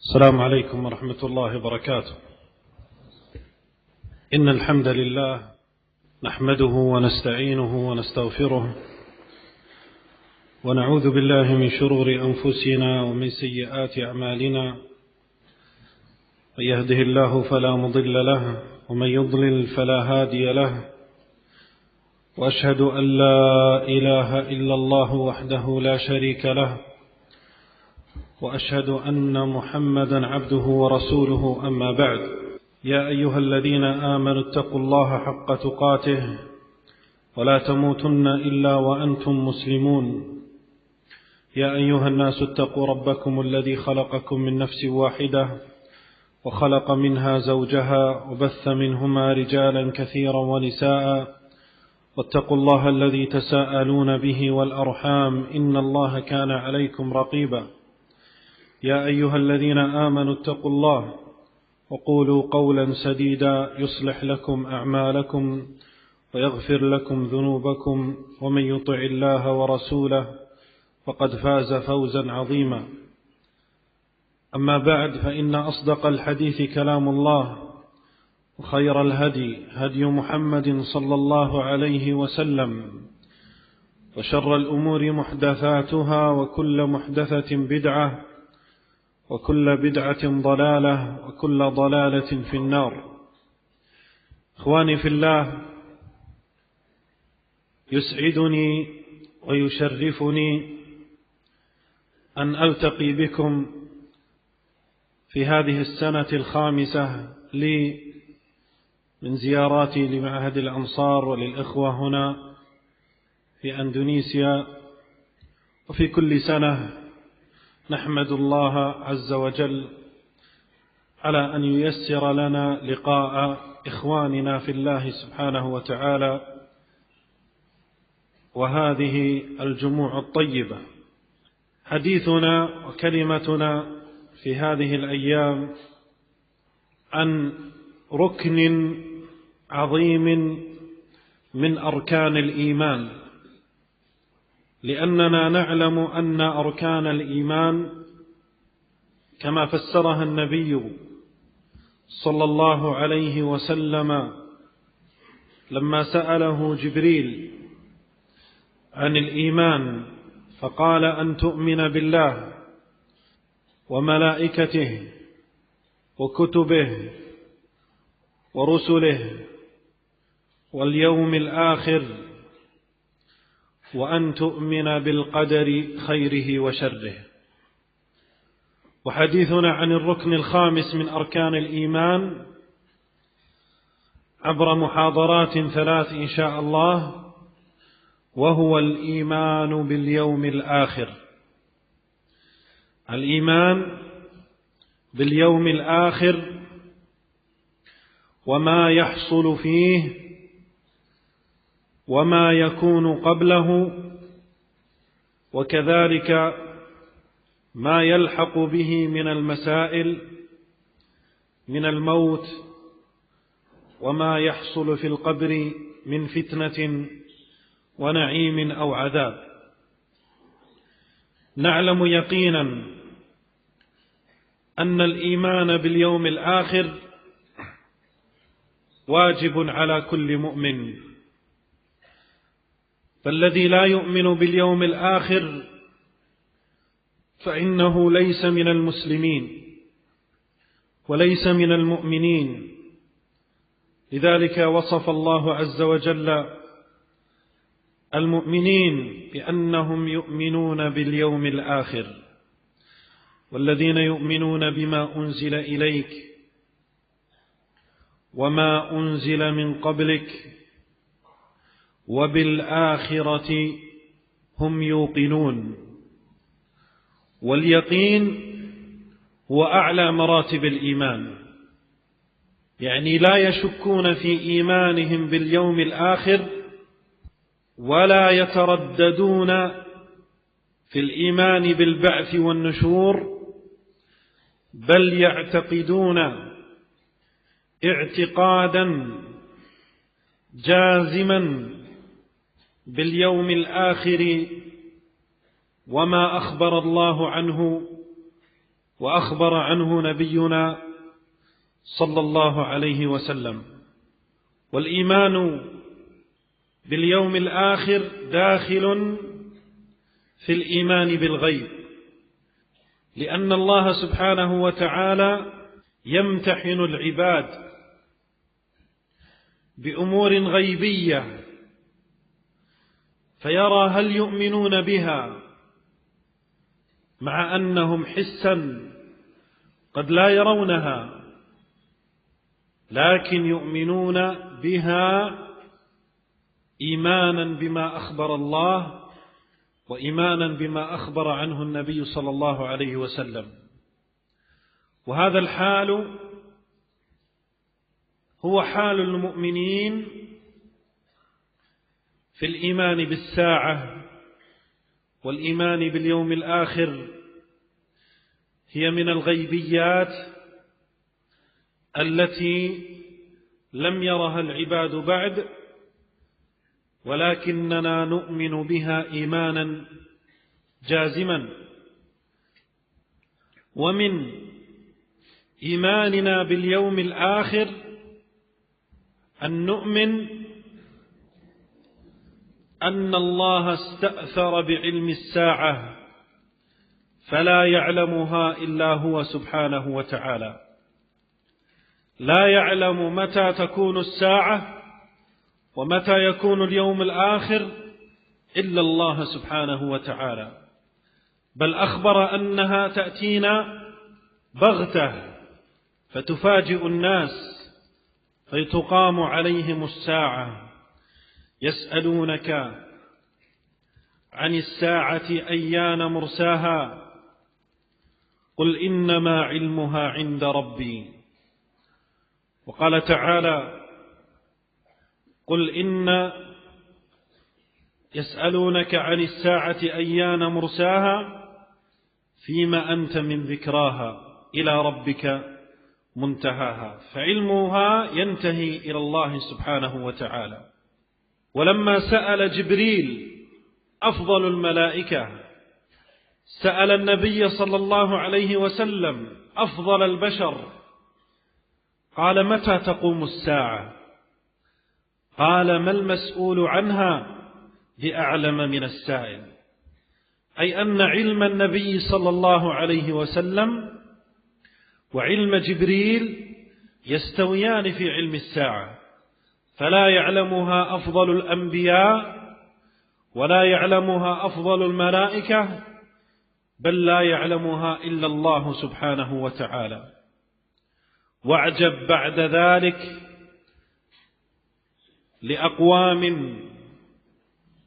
السلام عليكم ورحمة الله وبركاته. إن الحمد لله نحمده ونستعينه ونستغفره ونعوذ بالله من شرور أنفسنا ومن سيئات أعمالنا، من يهده الله فلا مضل له ومن يضلل فلا هادي له، وأشهد أن لا إله إلا الله وحده لا شريك له، وأشهد أن محمدا عبده ورسوله. أما بعد، يا أيها الذين آمنوا اتقوا الله حق تقاته ولا تموتن إلا وأنتم مسلمون. يا أيها الناس اتقوا ربكم الذي خلقكم من نفس واحدة وخلق منها زوجها وبث منهما رجالا كثيرا ونساء، واتقوا الله الذي تساءلون به والأرحام إن الله كان عليكم رقيبا. يا أيها الذين آمنوا اتقوا الله وقولوا قولا سديدا يصلح لكم أعمالكم ويغفر لكم ذنوبكم، ومن يطع الله ورسوله فقد فاز فوزا عظيما. أما بعد، فإن أصدق الحديث كلام الله، وخير الهدي هدي محمد صلى الله عليه وسلم، وشر الأمور محدثاتها، وكل محدثة بدعة، وكل بدعة ضلالة، وكل ضلالة في النار. إخواني في الله، يسعدني ويشرفني أن ألتقي بكم في هذه السنة الخامسة لي من زياراتي لمعهد الأنصار وللإخوة هنا في أندونيسيا. وفي كل سنة نحمد الله عز وجل على أن ييسر لنا لقاء إخواننا في الله سبحانه وتعالى، وهذه الجموع الطيبة. حديثنا وكلمتنا في هذه الأيام عن ركن عظيم من أركان الإيمان، لأننا نعلم أن أركان الإيمان كما فسرها النبي صلى الله عليه وسلم لما سأله جبريل عن الإيمان، فقال: أن تؤمن بالله وملائكته وكتبه ورسله واليوم الآخر، وأن تؤمن بالقدر خيره وشره. وحديثنا عن الركن الخامس من أركان الإيمان عبر محاضرات 3 إن شاء الله، وهو الإيمان باليوم الآخر. الإيمان باليوم الآخر وما يحصل فيه وما يكون قبله، وكذلك ما يلحق به من المسائل من الموت، وما يحصل في القبر من فتنة ونعيم أو عذاب. نعلم يقينا أن الإيمان باليوم الآخر واجب على كل مؤمن، فالذي لا يؤمن باليوم الآخر فإنه ليس من المسلمين وليس من المؤمنين. لذلك وصف الله عز وجل المؤمنين بأنهم يؤمنون باليوم الآخر: والذين يؤمنون بما أنزل إليك وما أنزل من قبلك وبالآخرة هم يوقنون. واليقين هو أعلى مراتب الإيمان، يعني لا يشكون في إيمانهم باليوم الآخر، ولا يترددون في الإيمان بالبعث والنشور، بل يعتقدون اعتقادا جازما باليوم الآخر وما أخبر الله عنه وأخبر عنه نبينا صلى الله عليه وسلم. والإيمان باليوم الآخر داخل في الإيمان بالغيب، لأن الله سبحانه وتعالى يمتحن العباد بأمور غيبية فيرى هل يؤمنون بها، مع أنهم حسا قد لا يرونها، لكن يؤمنون بها إيمانا بما أخبر الله وإيمانا بما أخبر عنه النبي صلى الله عليه وسلم. وهذا الحال هو حال المؤمنين في الإيمان بالساعة والإيمان باليوم الآخر. هي من الغيبيات التي لم يرها العباد بعد، ولكننا نؤمن بها إيمانا جازما. ومن إيماننا باليوم الآخر أن نؤمن أن الله استأثر بعلم الساعة فلا يعلمها إلا هو سبحانه وتعالى. لا يعلم متى تكون الساعة ومتى يكون اليوم الآخر إلا الله سبحانه وتعالى، بل أخبر أنها تأتينا بغتة فتفاجئ الناس فيتقام عليهم الساعة. يسألونك عن الساعة أيان مرساها قل إنما علمها عند ربي. وقال تعالى قل إن يسألونك عن الساعة أيان مرساها فيما أنت من ذكراها إلى ربك منتهاها، فعلمها ينتهي إلى الله سبحانه وتعالى. ولما سأل جبريل أفضل الملائكة سأل النبي صلى الله عليه وسلم أفضل البشر قال متى تقوم الساعة؟ قال ما المسؤول عنها بأعلم من السائل، أي أن علم النبي صلى الله عليه وسلم وعلم جبريل يستويان في علم الساعة، فلا يعلمها أفضل الأنبياء ولا يعلمها أفضل الملائكة، بل لا يعلمها إلا الله سبحانه وتعالى. واعجب بعد ذلك لأقوام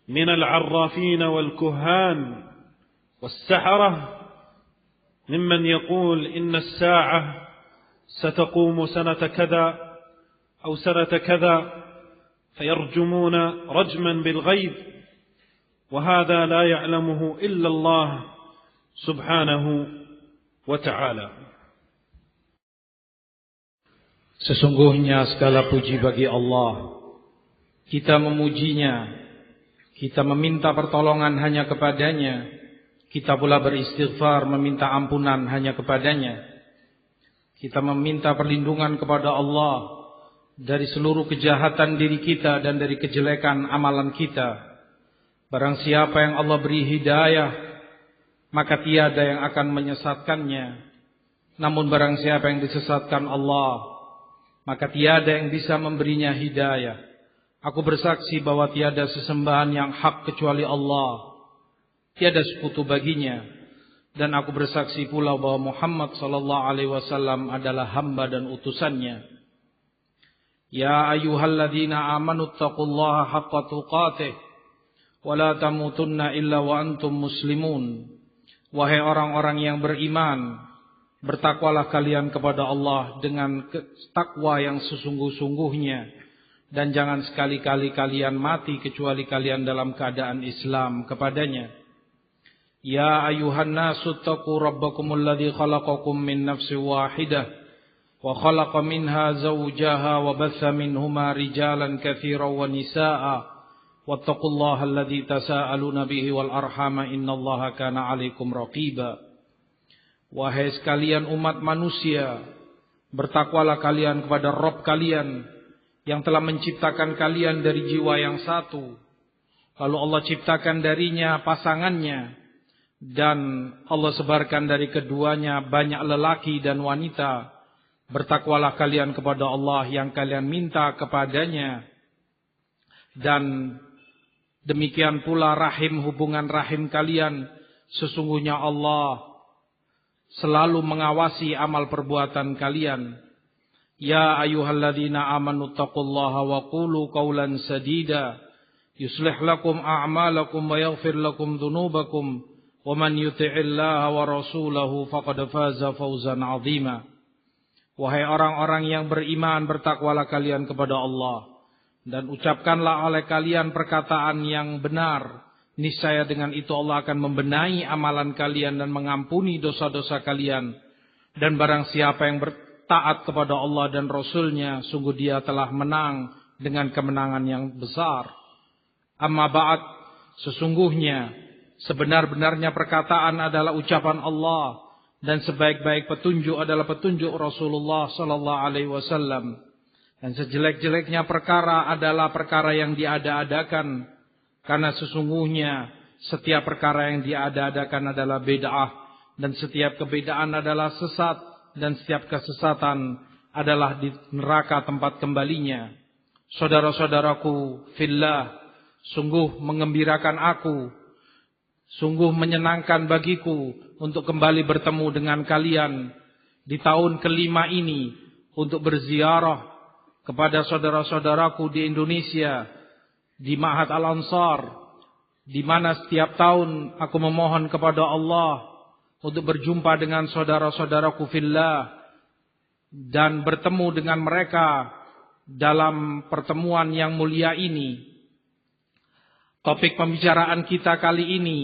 من العرافين والكهان والسحرة ممن يقول إن الساعة ستقوم سنة كذا أو سنة كذا، فيرجمون رجما بالغيب، وهذا لا يعلمه إلا الله سبحانه وتعالى. Sesungguhnya segala puji bagi Allah. Kita memujinya, kita meminta pertolongan hanya kepadanya, kita pula beristighfar meminta ampunan hanya kepadanya. Kita meminta perlindungan kepada Allah dari seluruh kejahatan diri kita dan dari kejelekan amalan kita. Barang siapa yang Allah beri hidayah, maka tiada yang akan menyesatkannya. Namun barang siapa yang disesatkan Allah, maka tiada yang bisa memberinya hidayah. Aku bersaksi bahwa tiada sesembahan yang hak kecuali Allah, tiada sekutu baginya, dan aku bersaksi pula bahwa Muhammad sallallahu alaihi wasallam adalah hamba dan utusannya. Ya ayyuhalladzina amanu taqullaha haqqa tuqatih wa la tamutunna illa wa antum muslimun. Wahai orang-orang yang beriman, bertakwalah kalian kepada Allah dengan takwa yang sesungguh-sungguhnya, dan jangan sekali-kali kalian mati kecuali kalian dalam keadaan Islam kepadanya. Ya ayuhan nasu taqu rabbakumul ladzi khalaqakum min nafsin wahidah wa khalaqa minha zawjaha wa batha minhuma rijalan katsiran wa nisaa'a wattaqullaha alladzi tasaaluna bihi wal arhama innallaha kana 'alaikum raqiba. Wahai sekalian umat manusia, bertakwalah kalian kepada Rabb kalian yang telah menciptakan kalian dari jiwa yang satu. Lalu Allah ciptakan darinya pasangannya, dan Allah sebarkan dari keduanya banyak lelaki dan wanita. Bertakwalah kalian kepada Allah yang kalian minta kepadanya. Dan demikian pula hubungan rahim kalian. Sesungguhnya Allah selalu mengawasi amal perbuatan kalian. Ya ayyuhalladzina amanu taqullaha wa qulu qawlan sadida yuslih lakum a'malakum wa yaghfir lakum dhunubakum wa man yuti'illaha wa rasulahu faqad faza fawzan 'azima. Wahai orang-orang yang beriman, bertakwalah kalian kepada Allah dan ucapkanlah oleh kalian perkataan yang benar. Niscaya dengan itu Allah akan membenahi amalan kalian dan mengampuni dosa-dosa kalian. Dan barang siapa yang bertaat kepada Allah dan Rasulnya, sungguh dia telah menang dengan kemenangan yang besar. Amma ba'd, sesungguhnya sebenar-benarnya perkataan adalah ucapan Allah, dan sebaik-baik petunjuk adalah petunjuk Rasulullah sallallahu alaihi wasallam. Dan sejelek-jeleknya perkara adalah perkara yang diada-adakan. Karena sesungguhnya setiap perkara yang diada-adakan adalah bid'ah, dan setiap kebid'ahan adalah sesat, dan setiap kesesatan adalah di neraka tempat kembalinya. Saudara-saudaraku fillah, sungguh mengembirakan aku, sungguh menyenangkan bagiku untuk kembali bertemu dengan kalian di tahun kelima ini untuk berziarah kepada saudara-saudaraku di Indonesia, di Ma'had Al-Ansar, di mana setiap tahun aku memohon kepada Allah untuk berjumpa dengan saudara-saudaraku fillah dan bertemu dengan mereka dalam pertemuan yang mulia ini. Topik pembicaraan kita kali ini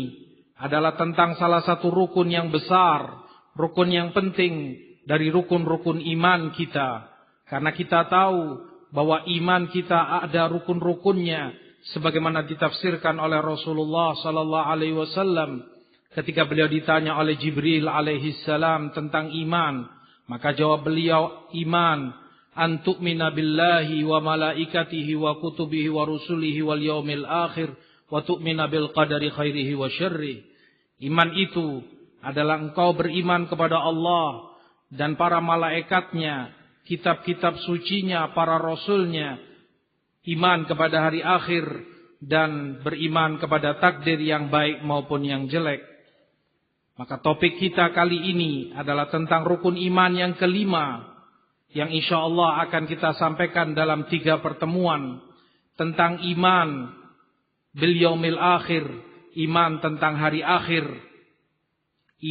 adalah tentang salah satu rukun yang besar, rukun yang penting dari rukun-rukun iman kita. Karena kita tahu bahwa iman kita ada rukun-rukunnya, sebagaimana ditafsirkan oleh Rasulullah sallallahu alaihi wasallam ketika beliau ditanya oleh Jibril alaihi salam tentang iman, maka jawab beliau, iman an tu'mina billahi wa malaikatihi wa kutubihi wa rusulihi wal yaumil akhir wa tu'mina bil qadari khairihi wa syarrihi. Iman itu adalah engkau beriman kepada Allah dan para malaikatnya, kitab-kitab sucinya, para rasulnya, iman kepada hari akhir, dan beriman kepada takdir yang baik maupun yang jelek. Maka topik kita kali ini adalah tentang rukun iman yang kelima, yang insya Allah akan kita sampaikan dalam 3 pertemuan. Tentang iman bil yaumil akhir, iman tentang hari akhir,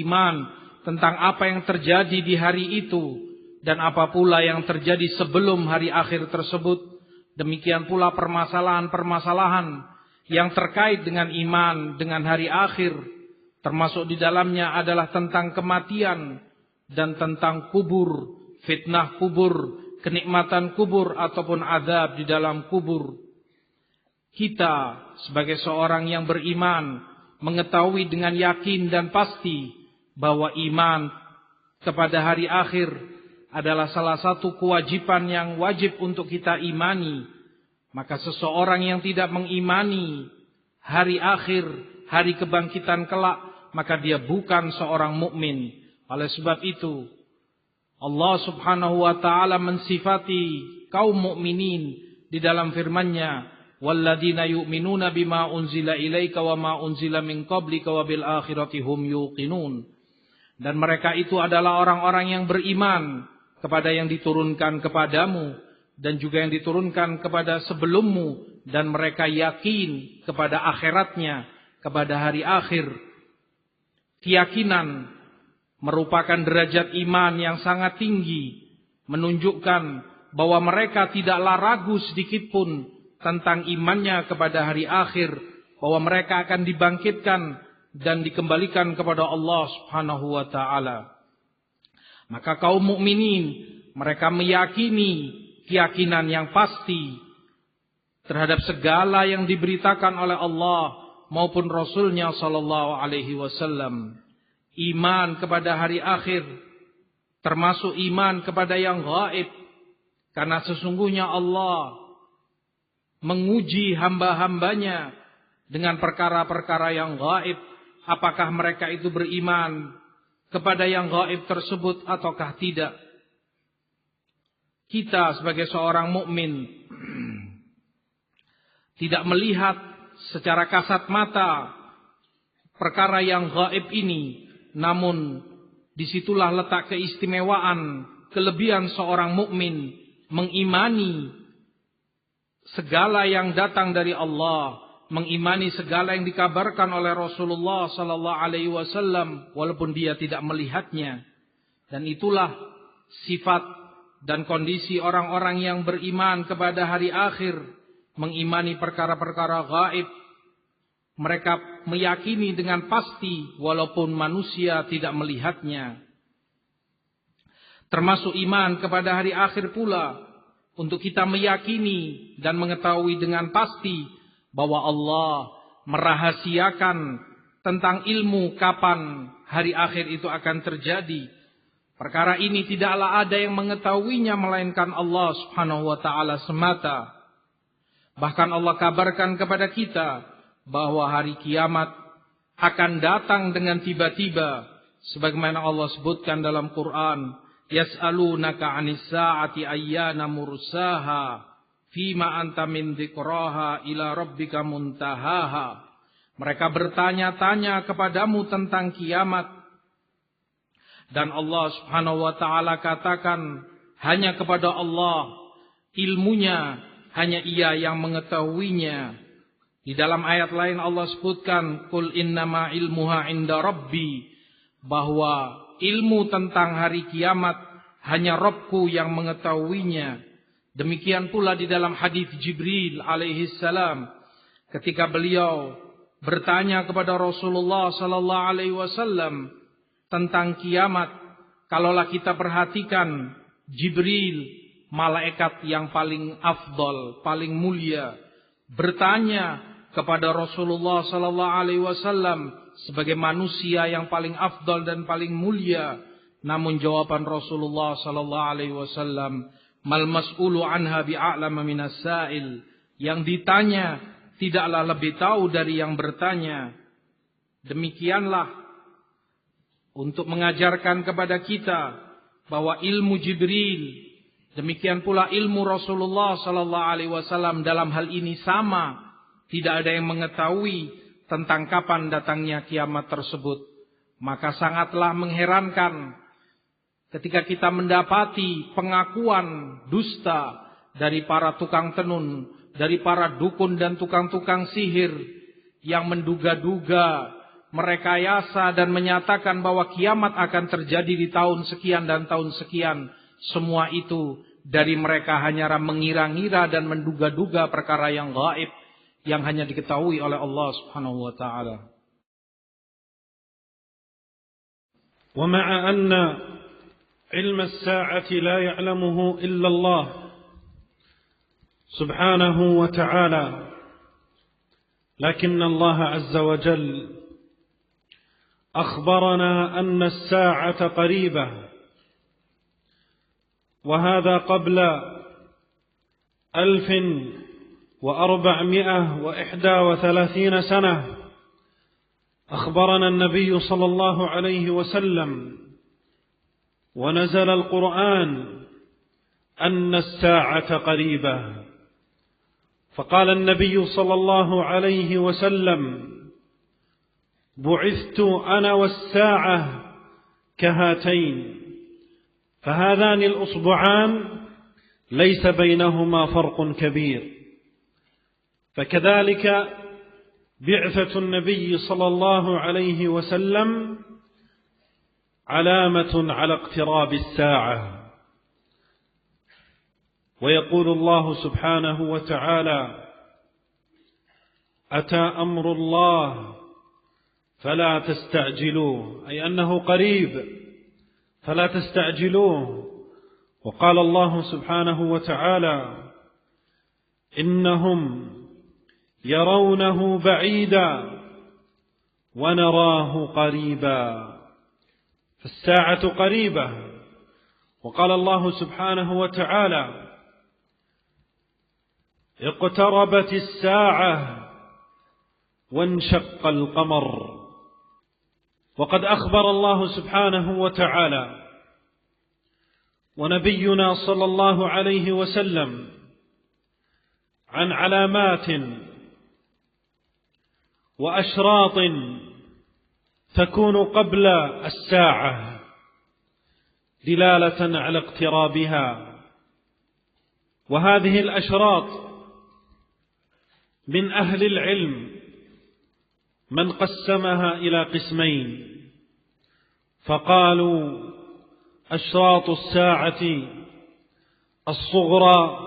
iman tentang apa yang terjadi di hari itu, dan apa pula yang terjadi sebelum hari akhir tersebut. Demikian pula permasalahan-permasalahan yang terkait dengan iman, dengan hari akhir. Termasuk di dalamnya adalah tentang kematian dan tentang kubur, fitnah kubur, kenikmatan kubur ataupun azab di dalam kubur. Kita sebagai seorang yang beriman mengetahui dengan yakin dan pasti bahwa iman kepada hari akhir adalah salah satu kewajiban yang wajib untuk kita imani. Maka seseorang yang tidak mengimani hari akhir, hari kebangkitan kelak, maka dia bukan seorang mukmin. Oleh sebab itu, Allah Subhanahu wa taala mensifati kaum mukminin di dalam firman-Nya, "Walladzina yu'minuna bima unzila ilaika wa ma unzila min qablika wa bil akhirati hum yuqinun." Dan mereka itu adalah orang-orang yang beriman kepada yang diturunkan kepadamu dan juga yang diturunkan kepada sebelummu, dan mereka yakin kepada akhiratnya, kepada hari akhir. Keyakinan merupakan derajat iman yang sangat tinggi, menunjukkan bahwa mereka tidaklah ragu sedikit pun tentang imannya kepada hari akhir, bahwa mereka akan dibangkitkan dan dikembalikan kepada Allah Subhanahu wa taala. Maka kaum mukminin mereka meyakini keyakinan yang pasti terhadap segala yang diberitakan oleh Allah maupun Rasulnya sallallahu alaihi wasallam. iman kepada hari akhir, termasuk iman kepada yang gaib. Karena sesungguhnya Allah menguji hamba-hambanya dengan perkara-perkara yang gaib. Apakah mereka itu beriman kepada yang gaib tersebut ataukah tidak? Kita sebagai seorang mukmin tidak melihat secara kasat mata perkara yang gaib ini, namun disitulah letak keistimewaan, kelebihan seorang mukmin mengimani segala yang datang dari Allah, mengimani segala yang dikabarkan oleh Rasulullah sallallahu alaihi wasallam walaupun dia tidak melihatnya. Dan itulah sifat dan kondisi orang-orang yang beriman kepada hari akhir, mengimani perkara-perkara gaib. Mereka meyakini dengan pasti walaupun manusia tidak melihatnya. Termasuk iman kepada hari akhir pula untuk kita meyakini dan mengetahui dengan pasti bahwa Allah merahasiakan tentang ilmu kapan hari akhir itu akan terjadi. Perkara ini tidaklah ada yang mengetahuinya melainkan Allah Subhanahu wa taala semata. Bahkan Allah kabarkan kepada kita bahwa hari kiamat akan datang dengan tiba-tiba, sebagaimana Allah sebutkan dalam Quran, yas'alunaka 'anis sa'ati ayyana mursaha fima anta min dzikraha ila rabbika muntahaha. Mereka bertanya-tanya kepadamu tentang kiamat. Dan Allah Subhanahu wa taala katakan, hanya kepada Allah ilmunya, hanya Ia yang mengetahuinya. Di dalam ayat lain Allah sebutkan, qul innama ilmuha 'inda rabbi, bahwa ilmu tentang hari kiamat hanya Rabbku yang mengetahuinya. Demikian pula di dalam hadis Jibril alaihi salam, ketika beliau bertanya kepada Rasulullah sallallahu alaihi wasallam tentang kiamat, kalaulah kita perhatikan, Jibril, malaikat yang paling afdal, paling mulia, bertanya kepada Rasulullah sallallahu alaihi wasallam sebagai manusia yang paling afdal dan paling mulia. Namun jawaban Rasulullah sallallahu alaihi wasallam, mal mas'ulu anha bi'a'lama minas sa'il. Yang ditanya tidaklah lebih tahu dari yang bertanya. Demikianlah untuk mengajarkan kepada kita bahwa ilmu Jibril, demikian pula ilmu Rasulullah sallallahu alaihi wasallam dalam hal ini sama. Tidak ada yang mengetahui tentang kapan datangnya kiamat tersebut. Maka sangatlah mengherankan ketika kita mendapati pengakuan dusta dari para tukang tenun, dari para dukun dan tukang-tukang sihir yang menduga-duga, merekayasa dan menyatakan bahwa kiamat akan terjadi di tahun sekian dan tahun sekian. Semua itu dari mereka hanya mengira-ngira dan menduga-duga perkara yang gaib yang hanya diketahui oleh Allah Subhanahu wa taala. ومع أن علم الساعة لا يعلمه إلا الله سبحانه وتعالى، لكن الله عز وجل أخبرنا أن الساعة قريبة، وهذا قبل 1431 سنة. أخبرنا النبي صلى الله عليه وسلم ونزل القرآن أن الساعة قريبة، فقال النبي صلى الله عليه وسلم بعثت أنا والساعة كهاتين، فهذان الأصبعان ليس بينهما فرق كبير. فكذلك بعثة النبي صلى الله عليه وسلم علامة على اقتراب الساعة. ويقول الله سبحانه وتعالى أتى أمر الله فلا تستعجلوه، أي أنه قريب فلا تستعجلوه. وقال الله سبحانه وتعالى إنهم يرونه بعيدا ونراه قريبا فالساعة قريبة. وقال الله سبحانه وتعالى: اقتربت الساعة وانشق القمر. وقد أخبر الله سبحانه وتعالى ونبينا صلى الله عليه وسلم عن علامات وأشراط تكون قبل الساعة دلالة على اقترابها. وهذه الأشراط من أهل العلم من قسمها إلى قسمين، فقالوا: أشراط الساعة الصغرى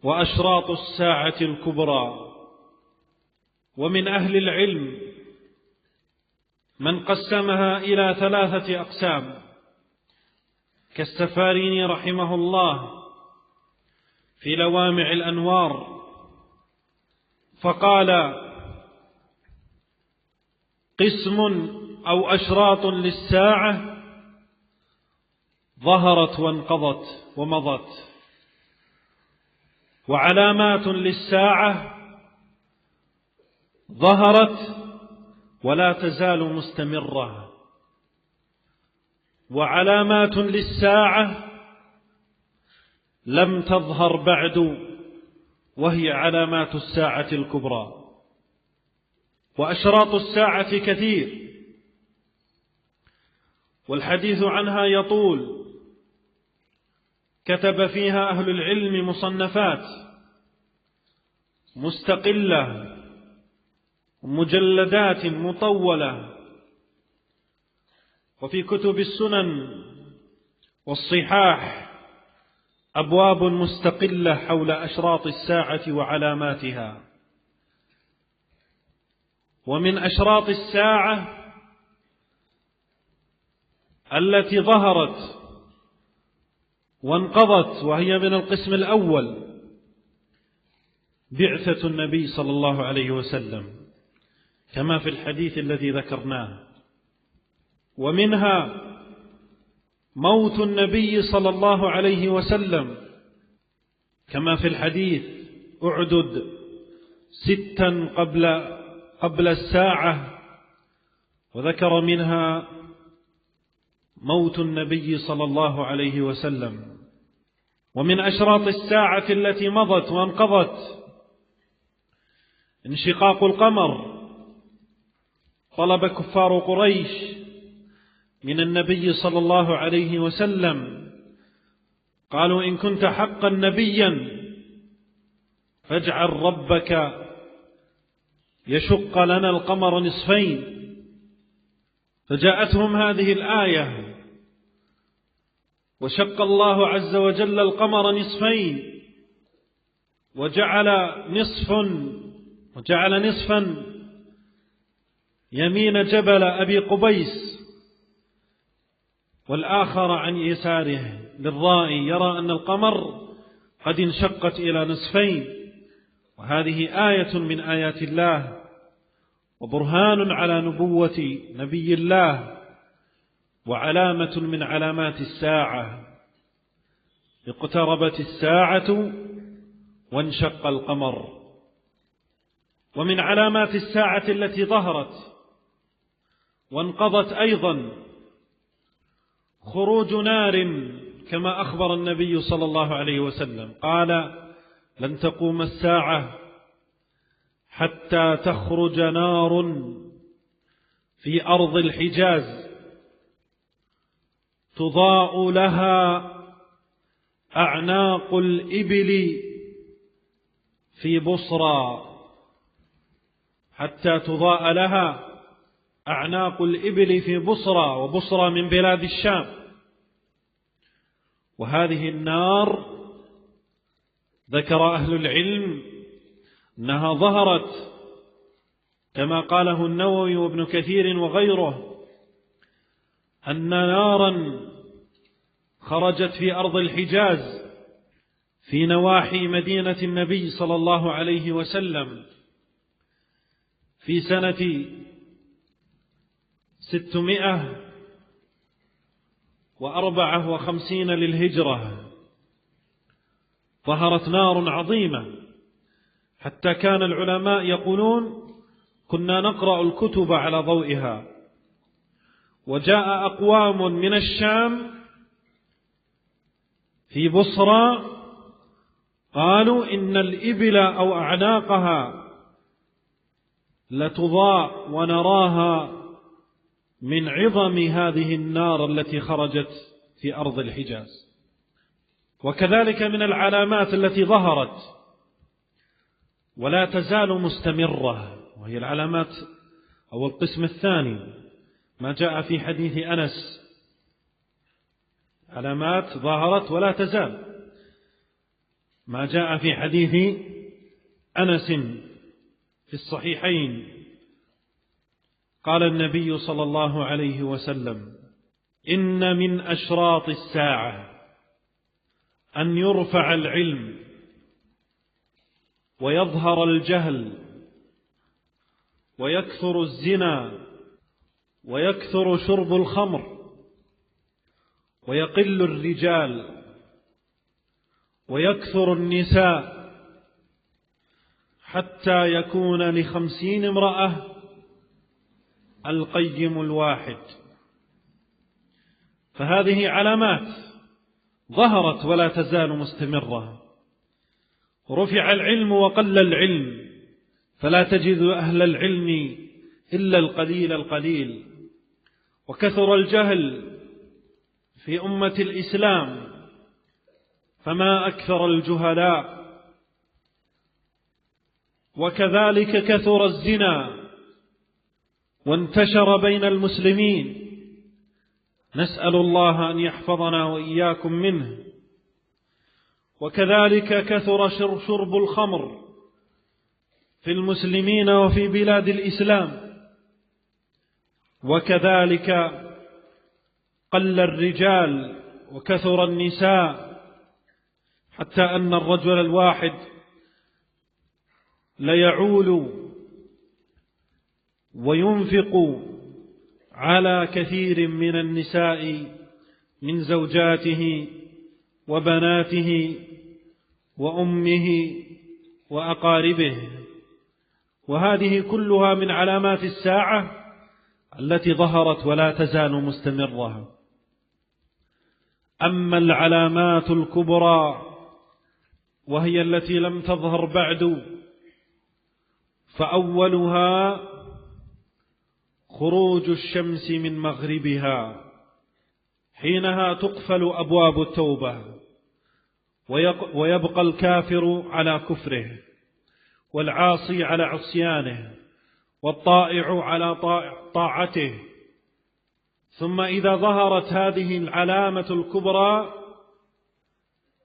وأشراط الساعة الكبرى. ومن أهل العلم من قسمها إلى 3 أقسام، كالسفاريني رحمه الله في لوامع الأنوار، فقال: قسم أو أشراط للساعة ظهرت وانقضت ومضت، وعلامات للساعة ظهرت ولا تزال مستمرة، وعلامات للساعة لم تظهر بعد وهي علامات الساعة الكبرى. وأشراط الساعة كثير والحديث عنها يطول، كتب فيها أهل العلم مصنفات مستقلة ومجلدات مطولة، وفي كتب السنن والصحاح أبواب مستقلة حول أشراط الساعة وعلاماتها. ومن أشراط الساعة التي ظهرت وانقضت وهي من القسم الأول بعثة النبي صلى الله عليه وسلم كما في الحديث الذي ذكرناه. ومنها موت النبي صلى الله عليه وسلم كما في الحديث: اعدد 6 قبل الساعة، وذكر منها موت النبي صلى الله عليه وسلم. ومن أشراط الساعة التي مضت وانقضت انشقاق القمر. طلب كفار قريش من النبي صلى الله عليه وسلم، قالوا: إن كنت حقا نبيا فاجعل ربك يشق لنا القمر نصفين. فجاءتهم هذه الآية: وشق الله عز وجل القمر نصفين وجعل نصفا يمين جبل أبي قبيس والآخر عن يساره للرائي، يرى أن القمر قد انشقت إلى نصفين. وهذه آية من آيات الله وبرهان على نبوة نبي الله وعلامة من علامات الساعة. اقتربت الساعة وانشق القمر. ومن علامات الساعة التي ظهرت وانقضت أيضا خروج نار، كما أخبر النبي صلى الله عليه وسلم قال: لن تقوم الساعة حتى تخرج نار في أرض الحجاز تضاء لها أعناق الإبل في بصرى، حتى تضاء لها أعناق الإبل في بصرى، وبصرى من بلاد الشام. وهذه النار ذكر أهل العلم أنها ظهرت كما قاله النووي وابن كثير وغيره، أن نارا خرجت في أرض الحجاز في نواحي مدينة النبي صلى الله عليه وسلم في سنة 54 للهجرة ظهرت نار عظيمة حتى كان العلماء يقولون كنا نقرأ الكتب على ضوئها. وجاء أقوام من الشام في بصرى قالوا إن الإبل أو أعناقها لتضاء ونراها من عظم هذه النار التي خرجت في أرض الحجاز. وكذلك من العلامات التي ظهرت ولا تزال مستمرة، وهي العلامات أو القسم الثاني ما جاء في حديث أنس، علامات ظهرت ولا تزال، ما جاء في حديث أنس في الصحيحين قال النبي صلى الله عليه وسلم: إن من أشراط الساعة أن يرفع العلم ويظهر الجهل ويكثر الزنا ويكثر شرب الخمر ويقل الرجال ويكثر النساء حتى يكون ل50 امرأة القيم الواحد. فهذه علامات ظهرت ولا تزال مستمرة. رفع العلم وقل العلم، فلا تجد أهل العلم إلا القليل القليل. وكثر الجهل في أمة الإسلام، فما أكثر الجهلاء. وكذلك كثر الزنا وانتشر بين المسلمين، نسأل الله أن يحفظنا وإياكم منه. وكذلك كثر شرب الخمر في المسلمين وفي بلاد الإسلام. وكذلك قل الرجال وكثر النساء، حتى أن الرجل الواحد ليعول وينفق على كثير من النساء من زوجاته وبناته وأمه وأقاربه. وهذه كلها من علامات الساعة التي ظهرت ولا تزال مستمرة. أما العلامات الكبرى وهي التي لم تظهر بعد، فأولها خروج الشمس من مغربها، حينها تقفل أبواب التوبة ويبقى الكافر على كفره والعاصي على عصيانه والطائع على طاعته. ثم إذا ظهرت هذه العلامة الكبرى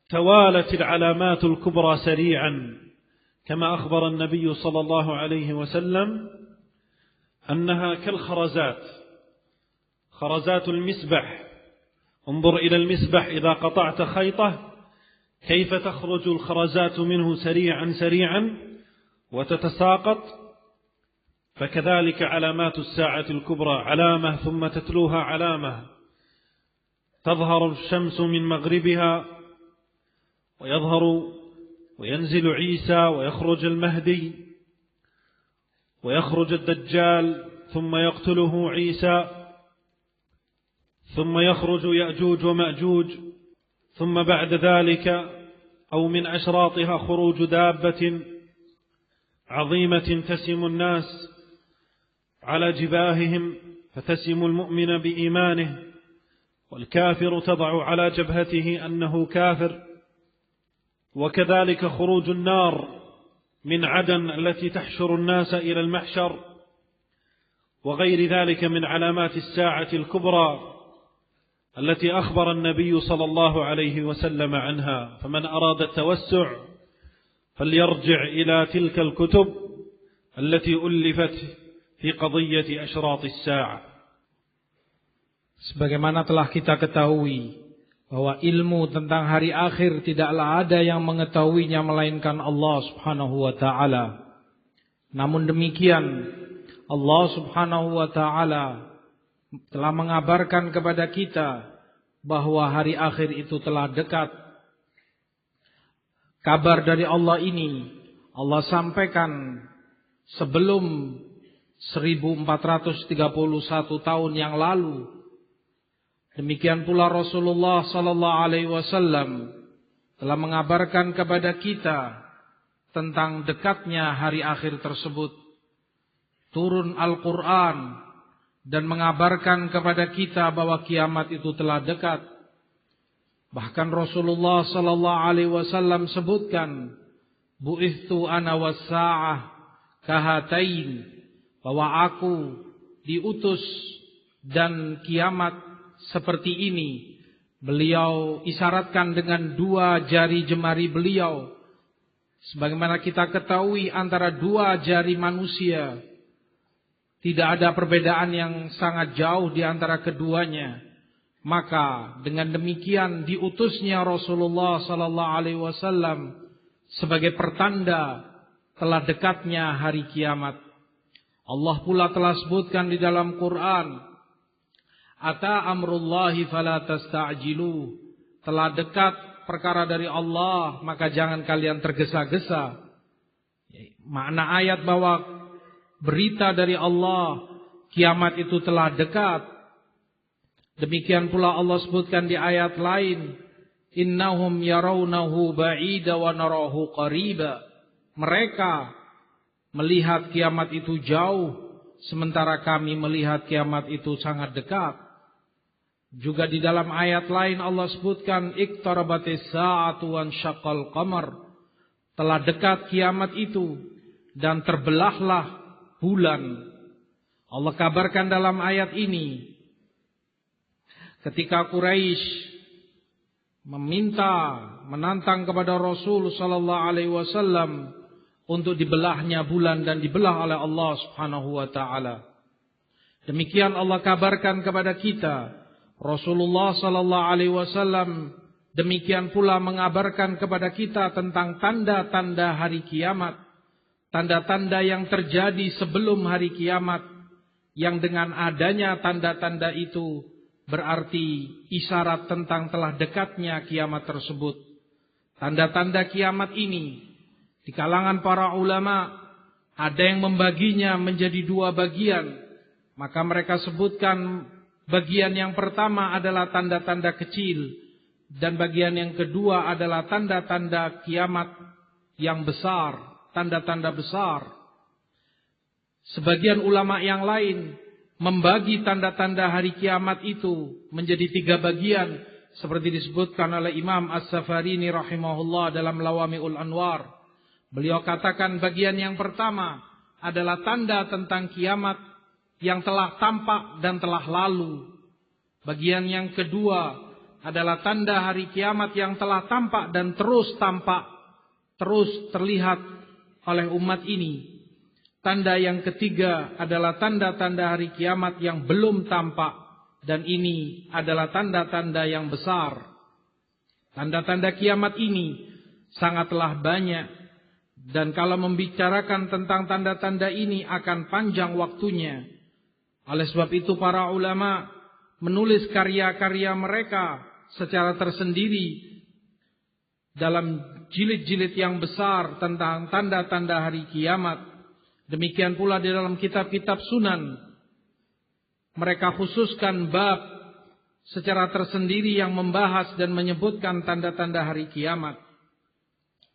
توالت العلامات الكبرى سريعا، كما أخبر النبي صلى الله عليه وسلم أنها كالخرزات، خرزات المسبح. انظر إلى المسبح إذا قطعت خيطه كيف تخرج الخرزات منه سريعا سريعا وتتساقط. فكذلك علامات الساعة الكبرى، علامة ثم تتلوها علامة. تظهر الشمس من مغربها وينزل عيسى ويخرج المهدي ويخرج الدجال ثم يقتله عيسى، ثم يخرج يأجوج ومأجوج. ثم بعد ذلك أو من أشراطها خروج دابة عظيمة تسم الناس على جباههم، فتسم المؤمن بإيمانه، والكافر تضع على جبهته أنه كافر. وكذلك خروج النار من عدن التي تحشر الناس إلى المحشر، وغير ذلك من علامات الساعة الكبرى التي أخبر النبي صلى الله عليه وسلم عنها. فمن أراد التوسع فليرجع إلى تلك الكتب التي ألفت في قضية أشراط الساعة. Sebagaimana telah kita ketahui bahwa ilmu tentang hari akhir tidaklah ada yang mengetahuinya melainkan Allah Subhanahu wa taala. Namun demikian Allah Subhanahu wa taala telah mengabarkan kepada kita bahwa hari akhir itu telah dekat. Kabar dari Allah ini Allah sampaikan sebelum 1431 tahun yang lalu. Demikian pula Rasulullah sallallahu alaihi wasallam telah mengabarkan kepada kita tentang dekatnya hari akhir tersebut. Turun Al-Quran dan mengabarkan kepada kita bahwa kiamat itu telah dekat. Bahkan Rasulullah sallallahu alaihi wasallam sebutkan, bu'ithtu ana was-sa'ah kahatain, bahwa aku diutus dan kiamat seperti ini. Beliau isyaratkan dengan dua jari jemari beliau. Sebagaimana kita ketahui antara dua jari manusia tidak ada perbedaan yang sangat jauh di antara keduanya. Maka dengan demikian diutusnya Rasulullah sallallahu alaihi wasallam sebagai pertanda telah dekatnya hari kiamat. Allah pula telah sebutkan di dalam Quran, ata amrullahi fala tasta'jilu, telah dekat perkara dari Allah, maka jangan kalian tergesa-gesa. Makna ayat bahwa berita dari Allah, kiamat itu telah dekat. Demikian pula Allah sebutkan di ayat lain, innahum yarawnahu ba'ida wa narahu qariba. Mereka melihat kiamat itu jauh, sementara kami melihat kiamat itu sangat dekat. Juga di dalam ayat lain Allah sebutkan, iqtarabatis sa'atu wan syaqqal qamar. Telah dekat kiamat itu dan terbelahlah bulan. Allah kabarkan dalam ayat ini, ketika Quraisy menantang kepada Rasul sallallahu alaihi wasallam untuk dibelahnya bulan dan dibelah oleh Allah Subhanahu wa taala. Demikian Allah kabarkan kepada kita, Rasulullah sallallahu alaihi wasallam demikian pula mengabarkan kepada kita tentang tanda-tanda hari kiamat. Tanda-tanda yang terjadi sebelum hari kiamat, yang dengan adanya tanda-tanda itu berarti isyarat tentang telah dekatnya kiamat tersebut. Tanda-tanda kiamat ini di kalangan para ulama ada yang membaginya menjadi dua bagian. Maka mereka sebutkan bagian yang pertama adalah tanda-tanda kecil, dan bagian yang kedua adalah tanda-tanda kiamat yang besar. Tanda-tanda besar. Sebagian ulama yang lain membagi tanda-tanda hari kiamat itu menjadi tiga bagian, seperti disebutkan oleh Imam As-Safarini rahimahullah dalam Lawami'ul Anwar. Beliau katakan bagian yang pertama adalah tanda tentang kiamat yang telah tampak dan telah lalu. Bagian yang kedua adalah tanda hari kiamat yang telah tampak dan terus tampak, terus terlihat oleh umat ini. Tanda yang ketiga adalah tanda-tanda hari kiamat yang belum tampak, dan ini adalah tanda-tanda yang besar. Tanda-tanda kiamat ini sangatlah banyak, dan kalau membicarakan tentang tanda-tanda ini akan panjang waktunya. Oleh sebab itu para ulama menulis karya-karya mereka secara tersendiri dalam jilid-jilid yang besar tentang tanda-tanda hari kiamat. Demikian pula di dalam kitab-kitab sunan, mereka khususkan bab secara tersendiri yang membahas dan menyebutkan tanda-tanda hari kiamat.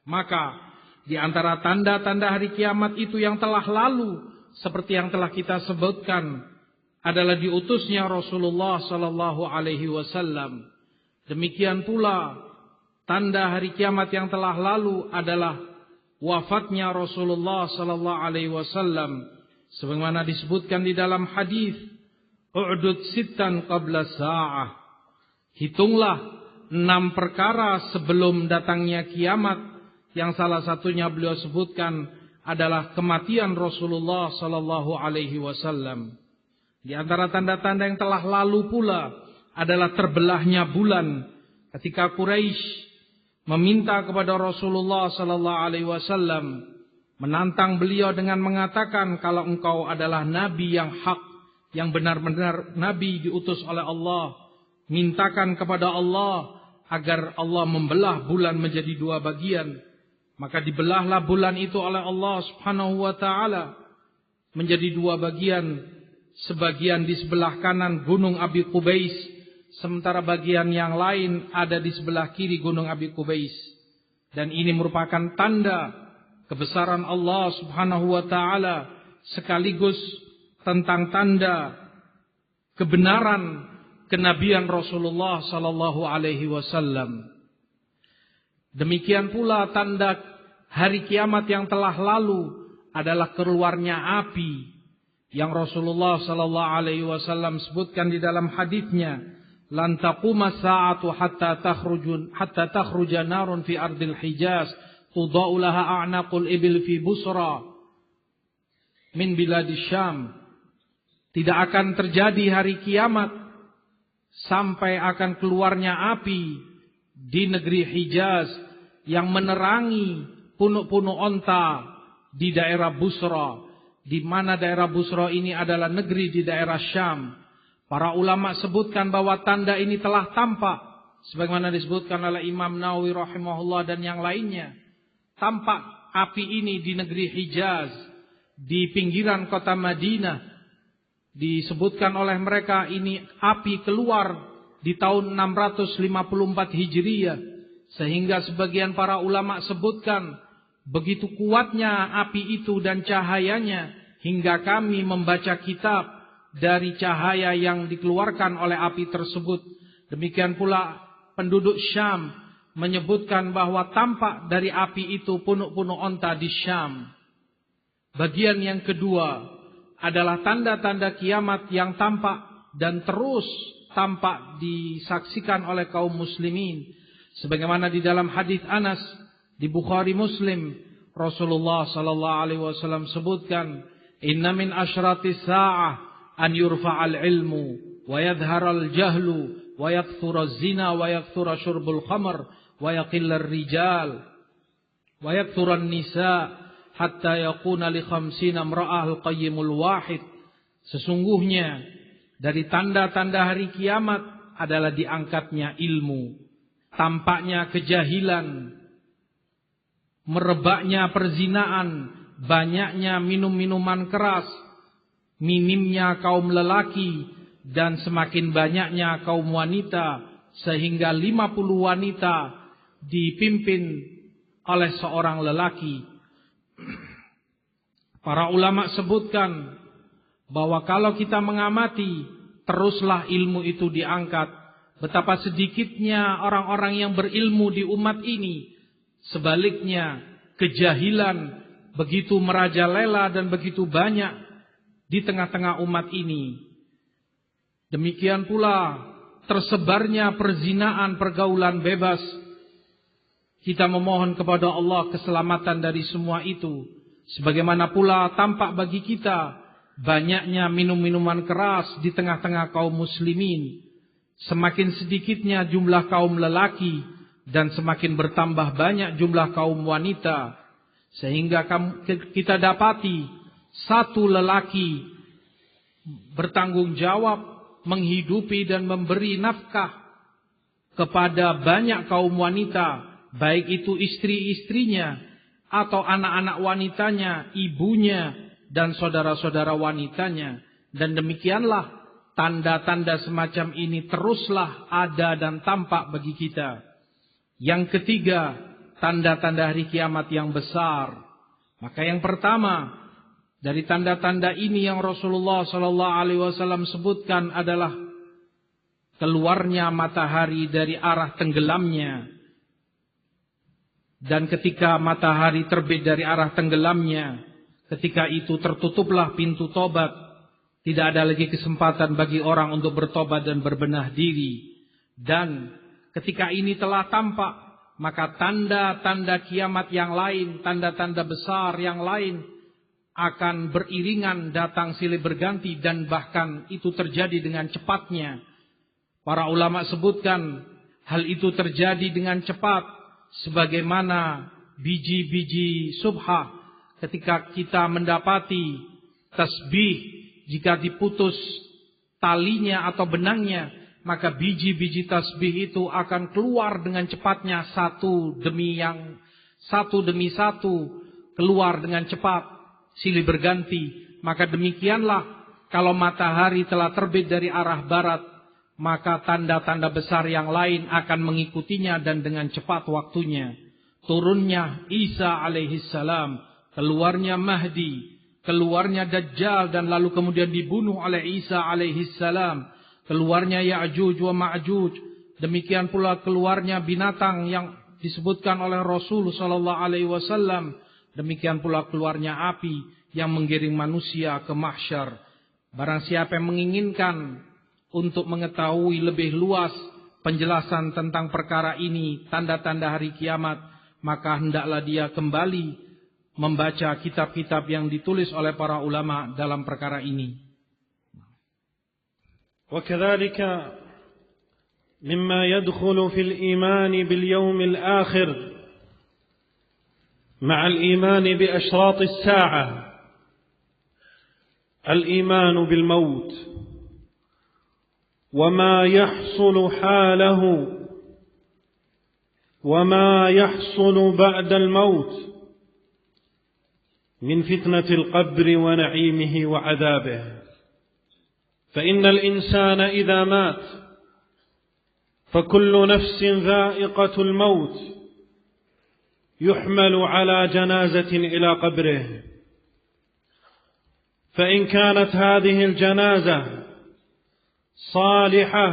Maka di antara tanda-tanda hari kiamat itu yang telah lalu, seperti yang telah kita sebutkan, adalah diutusnya Rasulullah sallallahu alaihi wasallam. Demikian pula tanda hari kiamat yang telah lalu adalah wafatnya Rasulullah sallallahu alaihi wasallam, sebagaimana disebutkan di dalam hadis, u'dud sittan qabla sa'ah. Hitunglah 6 perkara sebelum datangnya kiamat, yang salah satunya beliau sebutkan adalah kematian Rasulullah sallallahu alaihi wasallam. Di antara tanda-tanda yang telah lalu pula adalah terbelahnya bulan ketika Quraisy meminta kepada Rasulullah sallallahu alaihi wasallam, menantang beliau dengan mengatakan, kalau engkau adalah nabi yang hak, yang benar-benar nabi diutus oleh Allah, mintakan kepada Allah agar Allah membelah bulan menjadi dua bagian. Maka dibelahlah bulan itu oleh Allah Subhanahu wa taala menjadi dua bagian. Sebagian di sebelah kanan Gunung Abi Qubais, sementara bagian yang lain ada di sebelah kiri Gunung Abi Qubais. Dan ini merupakan tanda kebesaran Allah Subhanahu wa taala sekaligus tentang tanda kebenaran kenabian Rasulullah sallallahu alaihi wasallam. Demikian pula tanda hari kiamat yang telah lalu adalah keluarnya api yang Rasulullah sallallahu alaihi wasallam sebutkan di dalam hadisnya, lan taquma sa'atu hatta takhruja narun fi ardil Hijaz tudau laha a'naqul ibil fi Busra min biladis Syam. Tidak akan terjadi hari kiamat sampai akan keluarnya api di negeri Hijaz yang menerangi punuk-punuk onta di daerah Busra, di mana daerah Busra ini adalah negeri di daerah Syam. Para ulama sebutkan bahwa tanda ini telah tampak, sebagaimana disebutkan oleh Imam Nawawi rahimahullah dan yang lainnya. Tampak api ini di negeri Hijaz, di pinggiran kota Madinah. Disebutkan oleh mereka ini api keluar di tahun 654 Hijriah. Sehingga sebagian para ulama sebutkan begitu kuatnya api itu dan cahayanya hingga kami membaca kitab dari cahaya yang dikeluarkan oleh api tersebut. Demikian pula penduduk Syam menyebutkan bahwa tampak dari api itu punuk-punuk onta di Syam. Bagian yang kedua adalah tanda-tanda kiamat yang tampak dan terus tampak disaksikan oleh kaum muslimin. Sebagaimana di dalam hadis Anas di Bukhari Muslim, Rasulullah sallallahu alaihi wasallam sebutkan, "Inna min asyratis sa'ah an yurfa'al ilmu wa yadhharal jahlu wa yakthura zina wa yakthura syurbul khamr wa yaqillar rijal wa yakthura nisa hatta yakuna li 50 imra'ah al-qayyimul wahid." Sesungguhnya dari tanda-tanda hari kiamat adalah diangkatnya ilmu, tampaknya kejahilan, merebaknya perzinaan, banyaknya minum-minuman keras, minimnya kaum lelaki, dan semakin banyaknya kaum wanita, sehingga 50 wanita dipimpin oleh seorang lelaki. Para ulama sebutkan bahwa kalau kita mengamati, teruslah ilmu itu diangkat. Betapa sedikitnya orang-orang yang berilmu di umat ini. Sebaliknya, kejahilan begitu merajalela dan begitu banyak di tengah-tengah umat ini. Demikian pula tersebarnya perzinaan, pergaulan bebas. Kita memohon kepada Allah keselamatan dari semua itu. Sebagaimana pula tampak bagi kita banyaknya minum-minuman keras di tengah-tengah kaum muslimin. Semakin sedikitnya jumlah kaum lelaki dan semakin bertambah banyak jumlah kaum wanita. Sehingga kita dapati satu lelaki bertanggung jawab menghidupi dan memberi nafkah kepada banyak kaum wanita, baik itu istri-istrinya atau anak-anak wanitanya, ibunya dan saudara-saudara wanitanya. Dan demikianlah tanda-tanda semacam ini teruslah ada dan tampak bagi kita. Yang ketiga, tanda-tanda hari kiamat yang besar. Maka yang pertama dari tanda-tanda ini yang Rasulullah sallallahu alaihi wasallam sebutkan adalah keluarnya matahari dari arah tenggelamnya. Dan ketika matahari terbit dari arah tenggelamnya, ketika itu tertutuplah pintu tobat. Tidak ada lagi kesempatan bagi orang untuk bertobat dan berbenah diri. Dan ketika ini telah tampak, maka tanda-tanda kiamat yang lain, tanda-tanda besar yang lain akan beriringan datang silih berganti dan bahkan itu terjadi dengan cepatnya. Para ulama sebutkan hal itu terjadi dengan cepat sebagaimana biji-biji subhah ketika kita mendapati tasbih. Jika diputus talinya atau benangnya, maka biji-biji tasbih itu akan keluar dengan cepatnya satu demi satu keluar dengan cepat, silih berganti. Maka demikianlah kalau matahari telah terbit dari arah barat, maka tanda-tanda besar yang lain akan mengikutinya dan dengan cepat waktunya. Turunnya Isa alaihissalam, keluarnya Mahdi, keluarnya Dajjal dan lalu kemudian dibunuh oleh Isa alaihissalam, keluarnya Ya'juj wa Ma'juj, demikian pula keluarnya binatang yang disebutkan oleh Rasul sallallahu alaihi wasallam, demikian pula keluarnya api yang menggiring manusia ke mahsyar. Barang siapa yang menginginkan untuk mengetahui lebih luas penjelasan tentang perkara ini, tanda-tanda hari kiamat, maka hendaklah dia kembali membaca kitab-kitab yang ditulis oleh para ulama dalam perkara ini. وكذلك مما يدخل في الإيمان باليوم الآخر مع الإيمان بأشراط الساعة الإيمان بالموت وما يحصل حاله وما يحصل بعد الموت من فتنة القبر ونعيمه وعذابه. فإن الإنسان إذا مات فكل نفس ذائقة الموت يحمل على جنازة إلى قبره، فإن كانت هذه الجنازة صالحة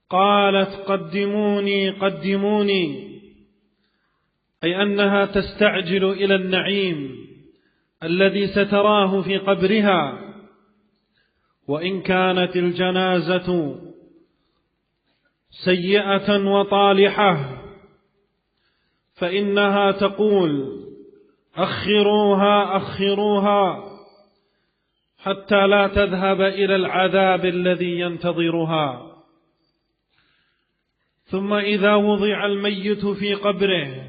قالت قدموني قدموني، أي أنها تستعجل إلى النعيم الذي ستراه في قبرها. وإن كانت الجنازة سيئة وطالحة فإنها تقول أخروها أخروها حتى لا تذهب إلى العذاب الذي ينتظرها. ثم إذا وضع الميت في قبره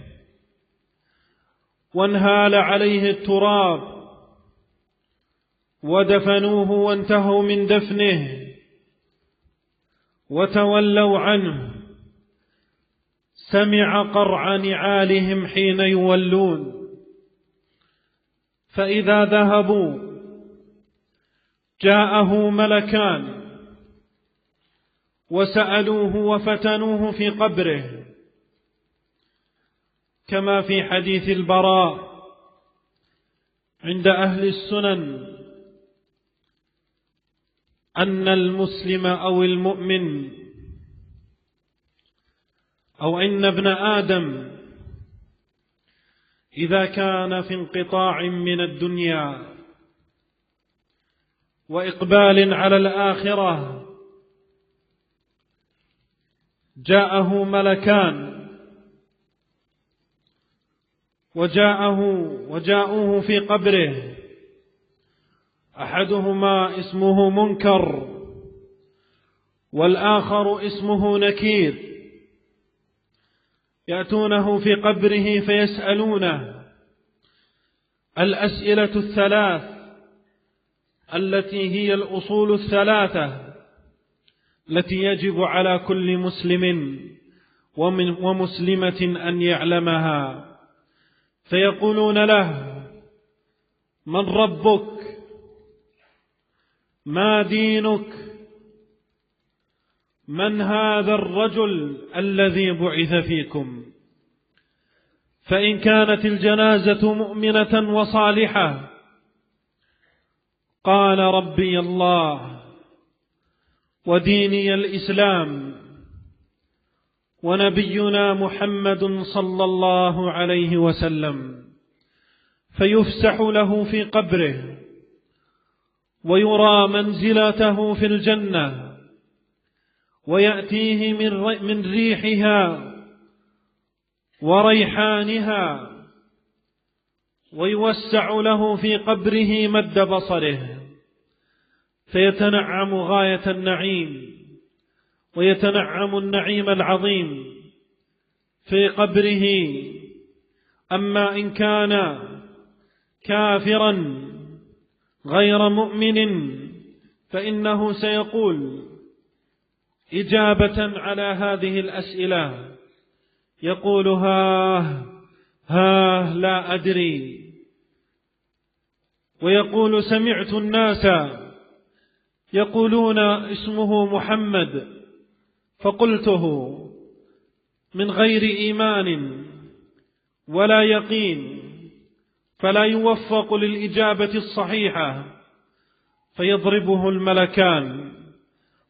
وانهال عليه التراب ودفنوه وانتهوا من دفنه وتولوا عنه، سمع قرع نعالهم حين يولون، فإذا ذهبوا جاءه ملكان وسألوه وفتنوه في قبره، كما في حديث البراء عند أهل السنن أن المسلم أو المؤمن أو أن ابن آدم إذا كان في انقطاع من الدنيا وإقبال على الآخرة جاءه ملكان وجاءوه في قبره، أحدهما اسمه منكر والآخر اسمه نكير، يأتونه في قبره فيسألونه الأسئلة الثلاث التي هي الأصول الثلاثة التي يجب على كل مسلم ومسلمة أن يعلمها، فيقولون له: من ربك؟ ما دينك؟ من هذا الرجل الذي بعث فيكم؟ فإن كانت الجنازة مؤمنة وصالحة قال: ربي الله وديني الإسلام ونبينا محمد صلى الله عليه وسلم، فيفسح له في قبره ويرى منزلته في الجنة ويأتيه من ريحها وريحانها، ويوسع له في قبره مد بصره، فيتنعم غاية النعيم ويتنعم النعيم العظيم في قبره. أما إن كان كافرا غير مؤمن فإنه سيقول: إجابة على هذه الأسئلة يقول لا أدري، ويقول سمعت الناس يقولون اسمه محمد فقلته من غير إيمان ولا يقين، فلا يوفق للإجابة الصحيحة فيضربه الملكان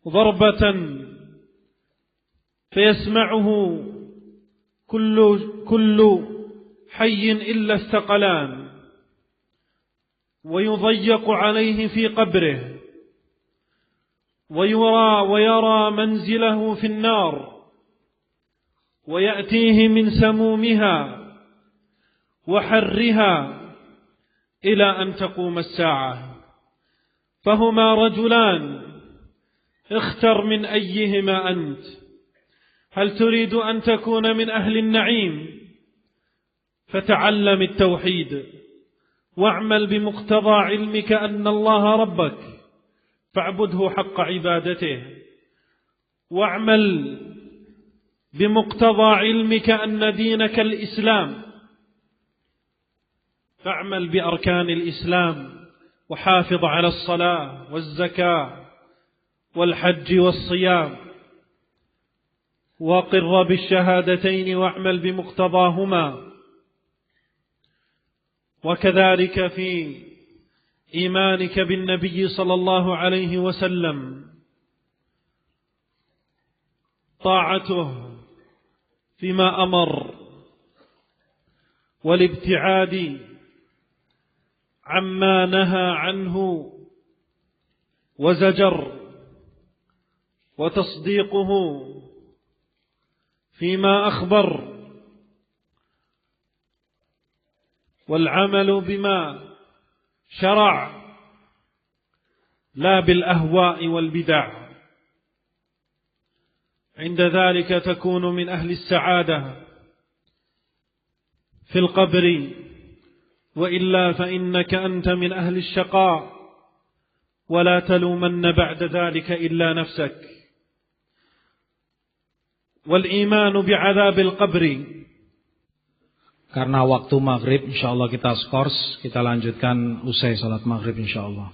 ضربة فيسمعه كل حي إلا الثقلان، ويضيق عليه في قبره، ويرى منزله في النار، ويأتيه من سمومها وحرها إلى أن تقوم الساعة. فهما رجلان اختر من أيهما أنت، هل تريد أن تكون من أهل النعيم فتعلم التوحيد واعمل بمقتضى علمك أن الله ربك فاعبده حق عبادته، واعمل بمقتضى علمك أن دينك الإسلام فاعمل بأركان الإسلام وحافظ على الصلاة والزكاة والحج والصيام، وقر بالشهادتين واعمل بمقتضاهما. وكذلك في إيمانك بالنبي صلى الله عليه وسلم طاعته فيما أمر، والابتعاد عما نهى عنه وزجر، وتصديقه فيما أخبر، والعمل بما شرع لا بالأهواء والبدع. عند ذلك تكون من أهل السعادة في القبر، وإلا فإنك أنت من أهل الشقاء، ولا تلومن بعد ذلك إلا نفسك. والإيمان بعذاب القبر. Karena waktu maghrib, insyaallah kita skors, kita lanjutkan usai salat maghrib insyaallah.